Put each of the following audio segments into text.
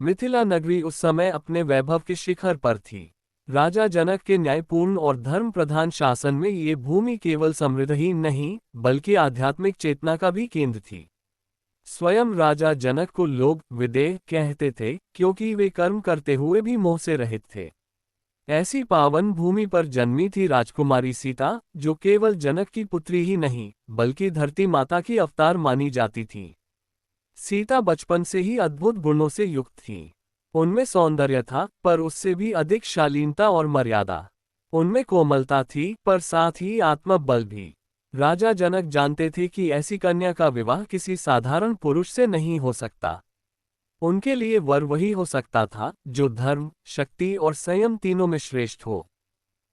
मिथिला नगरी उस समय अपने वैभव के शिखर पर थी। राजा जनक के न्यायपूर्ण और धर्म प्रधान शासन में ये भूमि केवल समृद्ध ही नहीं, बल्कि आध्यात्मिक चेतना का भी केंद्र थी। स्वयं राजा जनक को लोग विदेह कहते थे, क्योंकि वे कर्म करते हुए भी मोह से रहित थे। ऐसी पावन भूमि पर जन्मी थी राजकुमारी सीता, जो केवल जनक की पुत्री ही नहीं, बल्कि धरती माता की अवतार मानी जाती थी। सीता बचपन से ही अद्भुत गुणों से युक्त थी। उनमें सौंदर्य था, पर उससे भी अधिक शालीनता और मर्यादा। उनमें कोमलता थी, पर साथ ही आत्मबल भी। राजा जनक जानते थे कि ऐसी कन्या का विवाह किसी साधारण पुरुष से नहीं हो सकता। उनके लिए वर वही हो सकता था जो धर्म, शक्ति और संयम तीनों में श्रेष्ठ हो।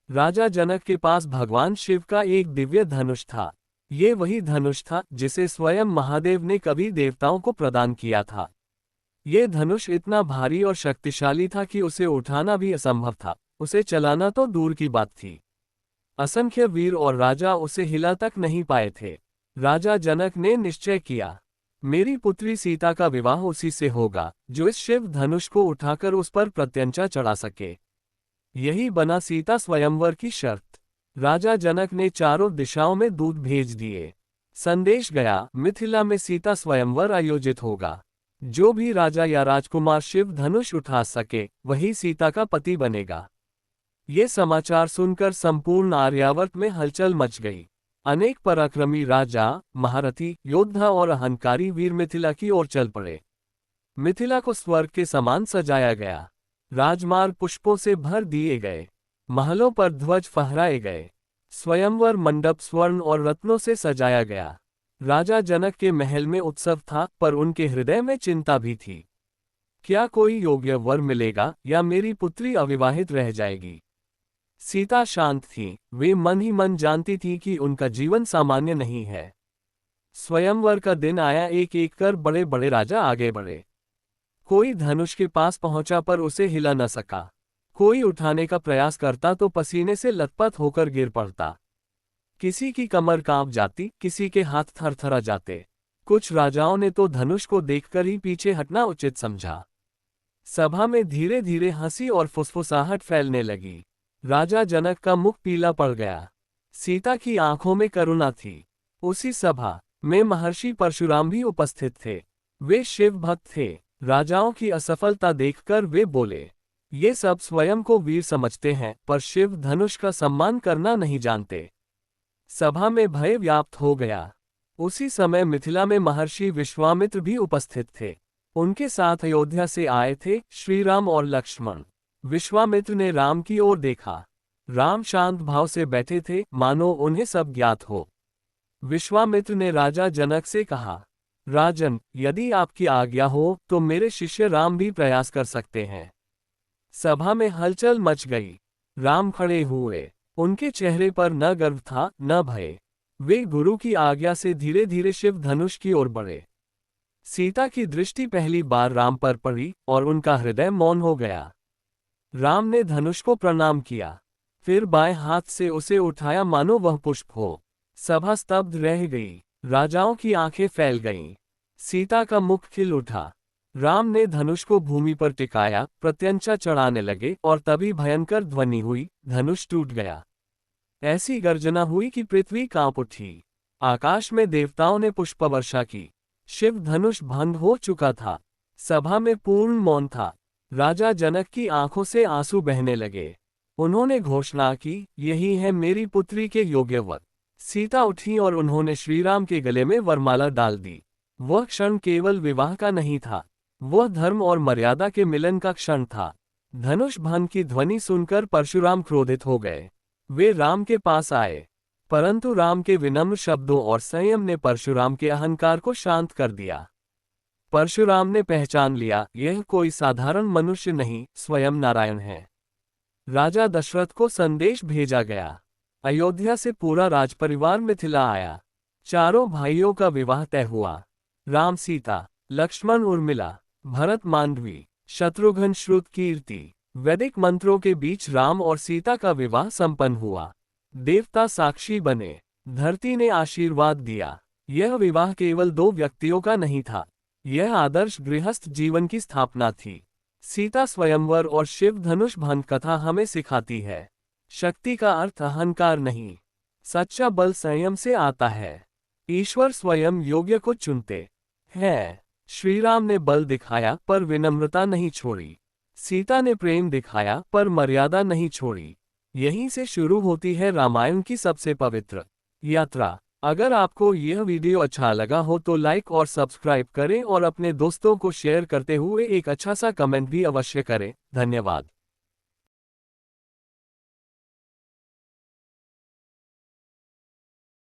राजा जनक के पास भगवान शिव का एक दिव्य धनुष था। ये वही धनुष था जिसे स्वयं महादेव ने कभी देवताओं को प्रदान किया था। ये धनुष इतना भारी और शक्तिशाली था कि उसे उठाना भी असंभव था, उसे चलाना तो दूर की बात थी। असंख्य वीर और राजा उसे हिला तक नहीं पाए थे। राजा जनक ने निश्चय किया, मेरी पुत्री सीता का विवाह उसी से होगा जो इस शिव धनुष को उठाकर उस पर प्रत्यंचा चढ़ा सके। यही बना सीता स्वयंवर की शर्त। राजा जनक ने चारों दिशाओं में दूत भेज दिए। संदेश गया, मिथिला में सीता स्वयंवर आयोजित होगा। जो भी राजा या राजकुमार शिव धनुष उठा सके, वही सीता का पति बनेगा। ये समाचार सुनकर संपूर्ण आर्यावर्त में हलचल मच गई। अनेक पराक्रमी राजा, महारथी, योद्धा और अहंकारी वीर मिथिला की ओर चल पड़े। मिथिला को स्वर्ग के समान सजाया गया। राजमार्ग पुष्पों से भर दिए गए, महलों पर ध्वज फहराए गए, स्वयंवर मंडप स्वर्ण और रत्नों से सजाया गया। राजा जनक के महल में उत्सव था, पर उनके हृदय में चिंता भी थी। क्या कोई योग्य वर मिलेगा या मेरी पुत्री अविवाहित रह जाएगी? सीता शांत थी, वे मन ही मन जानती थी कि उनका जीवन सामान्य नहीं है। स्वयंवर का दिन आया, एक एक कर बड़े बड़े राजा आगे बढ़े। कोई धनुष के पास पहुंचा पर उसे हिला न सका। कोई उठाने का प्रयास करता तो पसीने से लथपथ होकर गिर पड़ता। किसी की कमर कांप जाती, किसी के हाथ थरथरा जाते। कुछ राजाओं ने तो धनुष को देखकर ही पीछे हटना उचित समझा। सभा में धीरे धीरे हंसी और फुसफुसाहट फैलने लगी। राजा जनक का मुख पीला पड़ गया। सीता की आंखों में करुणा थी। उसी सभा में महर्षि परशुराम भी उपस्थित थे। वे शिव भक्त थे। राजाओं की असफलता देखकर वे बोले, ये सब स्वयं को वीर समझते हैं, पर शिव धनुष का सम्मान करना नहीं जानते। सभा में भय व्याप्त हो गया। उसी समय मिथिला में महर्षि विश्वामित्र भी उपस्थित थे। उनके साथ अयोध्या से आए थे श्री राम और लक्ष्मण। विश्वामित्र ने राम की ओर देखा। राम शांत भाव से बैठे थे, मानो उन्हें सब ज्ञात हो। विश्वामित्र ने राजा जनक से कहा, राजन, यदि आपकी आज्ञा हो तो मेरे शिष्य राम भी प्रयास कर सकते हैं। सभा में हलचल मच गई। राम खड़े हुए। उनके चेहरे पर न गर्व था न भय। वे गुरु की आज्ञा से धीरे धीरे शिव धनुष की ओर बढ़े। सीता की दृष्टि पहली बार राम पर पड़ी और उनका हृदय मौन हो गया। राम ने धनुष को प्रणाम किया, फिर बाएं हाथ से उसे उठाया मानो वह पुष्प हो। सभा स्तब्ध रह गई। राजाओं की आंखें फैल गईं। सीता का मुख खिल उठा। राम ने धनुष को भूमि पर टिकाया, प्रत्यंचा चढ़ाने लगे और तभी भयंकर ध्वनि हुई, धनुष टूट गया। ऐसी गर्जना हुई कि पृथ्वी कांप उठी। आकाश में देवताओं ने पुष्प वर्षा की। शिव धनुष भंग हो चुका था। सभा में पूर्ण मौन था। राजा जनक की आंखों से आंसू बहने लगे। उन्होंने घोषणा की, यही है मेरी पुत्री के योग्य वर। सीता उठी और उन्होंने श्रीराम के गले में वरमाला डाल दी। वह क्षण केवल विवाह का नहीं था, वह धर्म और मर्यादा के मिलन का क्षण था। धनुष भंग की ध्वनि सुनकर परशुराम क्रोधित हो गए। वे राम के पास आए, परंतु राम के विनम्र शब्दों और संयम ने परशुराम के अहंकार को शांत कर दिया। परशुराम ने पहचान लिया, यह कोई साधारण मनुष्य नहीं, स्वयं नारायण है। राजा दशरथ को संदेश भेजा गया। अयोध्या से पूरा राजपरिवार मिथिला आया। चारों भाइयों का विवाह तय हुआ। राम सीता, लक्ष्मण उर्मिला, भरत मांडवी, शत्रुघ्न श्रुत कीर्ति, वैदिक मंत्रों के बीच राम और सीता का विवाह संपन्न हुआ। देवता साक्षी बने, धरती ने आशीर्वाद दिया। यह विवाह केवल दो व्यक्तियों का नहीं था, यह आदर्श गृहस्थ जीवन की स्थापना थी। सीता स्वयंवर और शिव धनुष भंग कथा हमें सिखाती है। शक्ति का अर्थ अहंकार नहीं, सच्चा बल संयम से आता है। ईश्वर स्वयं योग्य को चुनते हैं। श्री राम ने बल दिखाया पर विनम्रता नहीं छोड़ी। सीता ने प्रेम दिखाया पर मर्यादा नहीं छोड़ी। यहीं से शुरू होती है रामायण की सबसे पवित्र यात्रा। अगर आपको यह वीडियो अच्छा लगा हो तो लाइक और सब्सक्राइब करें और अपने दोस्तों को शेयर करते हुए एक अच्छा सा कमेंट भी अवश्य करें। धन्यवाद।